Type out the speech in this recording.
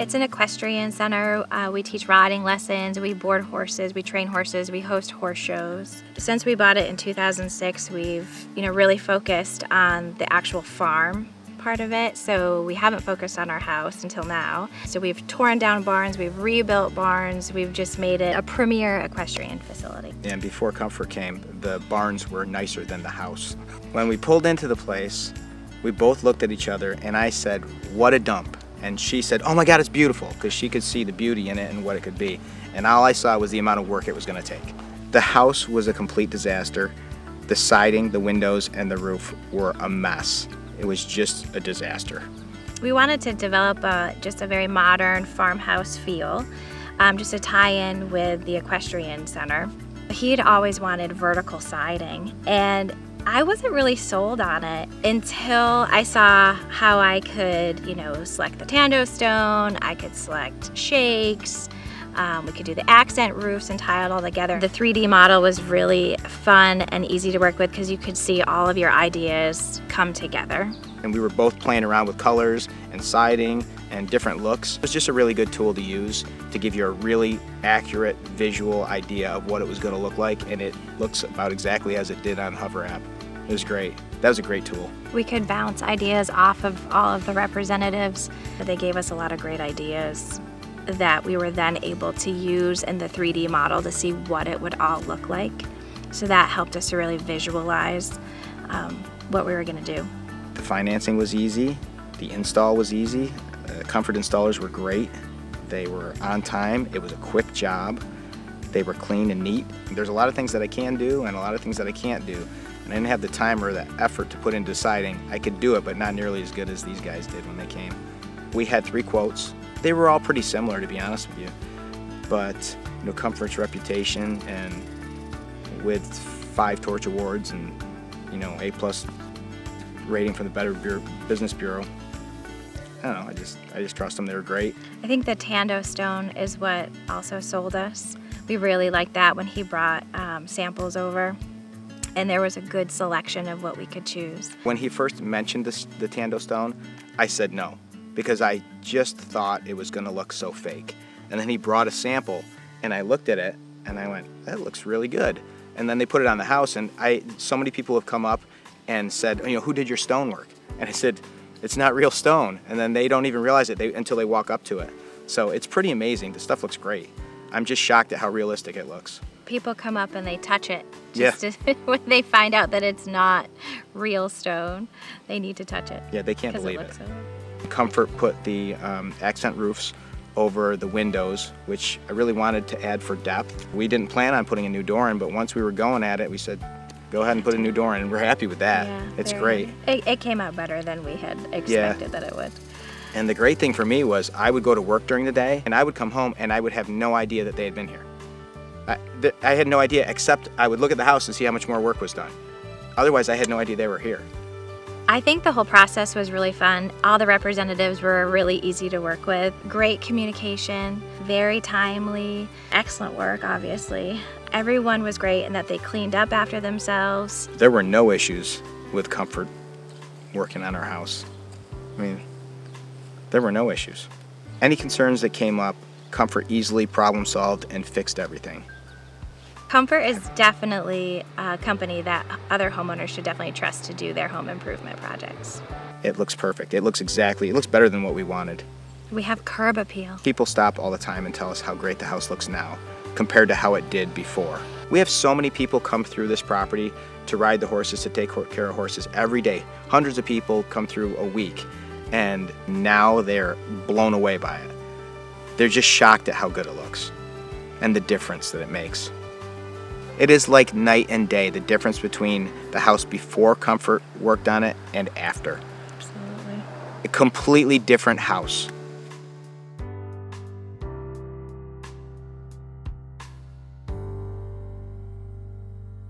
It's an equestrian center. We teach riding lessons, we board horses, we train horses, we host horse shows. Since we bought it in 2006, we've really focused on the actual farm part of it, so we haven't focused on our house until now. So we've torn down barns, we've rebuilt barns, we've just made it a premier equestrian facility. And before Comfort came, the barns were nicer than the house. When we pulled into the place, we both looked at each other and I said, "What a dump." And she said, "Oh my God, it's beautiful," because she could see the beauty in it and what it could be. And all I saw was the amount of work it was going to take. The house was a complete disaster. The siding, the windows, and the roof were a mess. It was just a disaster. We wanted to develop just a very modern farmhouse feel, just to tie in with the equestrian center. He'd always wanted vertical siding, and I wasn't really sold on it until I saw how I could, select the TandoStone, I could select shakes, we could do the accent roofs and tie it all together. The 3D model was really fun and easy to work with because you could see all of your ideas come together. And we were both playing around with colors and siding and different looks. It was just a really good tool to use to give you a really accurate visual idea of what it was going to look like, and it looks about exactly as it did on Hover app. It was great. That was a great tool. We could bounce ideas off of all of the representatives. They gave us a lot of great ideas that we were then able to use in the 3D model to see what it would all look like. So that helped us to really visualize what we were going to do. The financing was easy. The install was easy. Comfort installers were great. They were on time. It was a quick job. They were clean and neat. There's a lot of things that I can do and a lot of things that I can't do. And I didn't have the time or the effort to put into deciding. I could do it, but not nearly as good as these guys did when they came. We had 3 quotes. They were all pretty similar, to be honest with you. But Comfort's reputation, and with 5 Torch Awards and A+ rating from the Better Business Bureau, I don't know. I just trust them. They were great. I think the TandoStone is what also sold us. We really liked that when he brought samples over, and there was a good selection of what we could choose. When he first mentioned the TandoStone, I said no, because I just thought it was going to look so fake. And then he brought a sample, and I looked at it, and I went, "That looks really good." And then they put it on the house, and so many people have come up and said, "Who did your stonework?" And I said, "It's not real stone." And then they don't even realize it until they walk up to it. So it's pretty amazing. The stuff looks great. I'm just shocked at how realistic it looks. People come up and they touch it. Yeah. When they find out that it's not real stone, they need to touch it. Yeah, they can't believe it. Looks so... Comfort put the accent roofs over the windows, which I really wanted to add for depth. We didn't plan on putting a new door in, but once we were going at it, we said, go ahead and put a new door in, and we're happy with that. Yeah, it's great. It came out better than we had expected that it would. And the great thing for me was I would go to work during the day, and I would come home, and I would have no idea that they had been here. I had no idea, except I would look at the house and see how much more work was done. Otherwise, I had no idea they were here. I think the whole process was really fun. All the representatives were really easy to work with. Great communication, very timely, excellent work, obviously. Everyone was great in that they cleaned up after themselves. There were no issues with Comfort working on our house. There were no issues. Any concerns that came up, Comfort easily problem solved and fixed everything. Comfort is definitely a company that other homeowners should definitely trust to do their home improvement projects. It looks perfect. It looks better than what we wanted. We have curb appeal. People stop all the time and tell us how great the house looks now compared to how it did before. We have so many people come through this property to ride the horses, to take care of horses every day. Hundreds of people come through a week, and now they're blown away by it. They're just shocked at how good it looks and the difference that it makes. It is like night and day, the difference between the house before Comfort worked on it and after. Absolutely. A completely different house.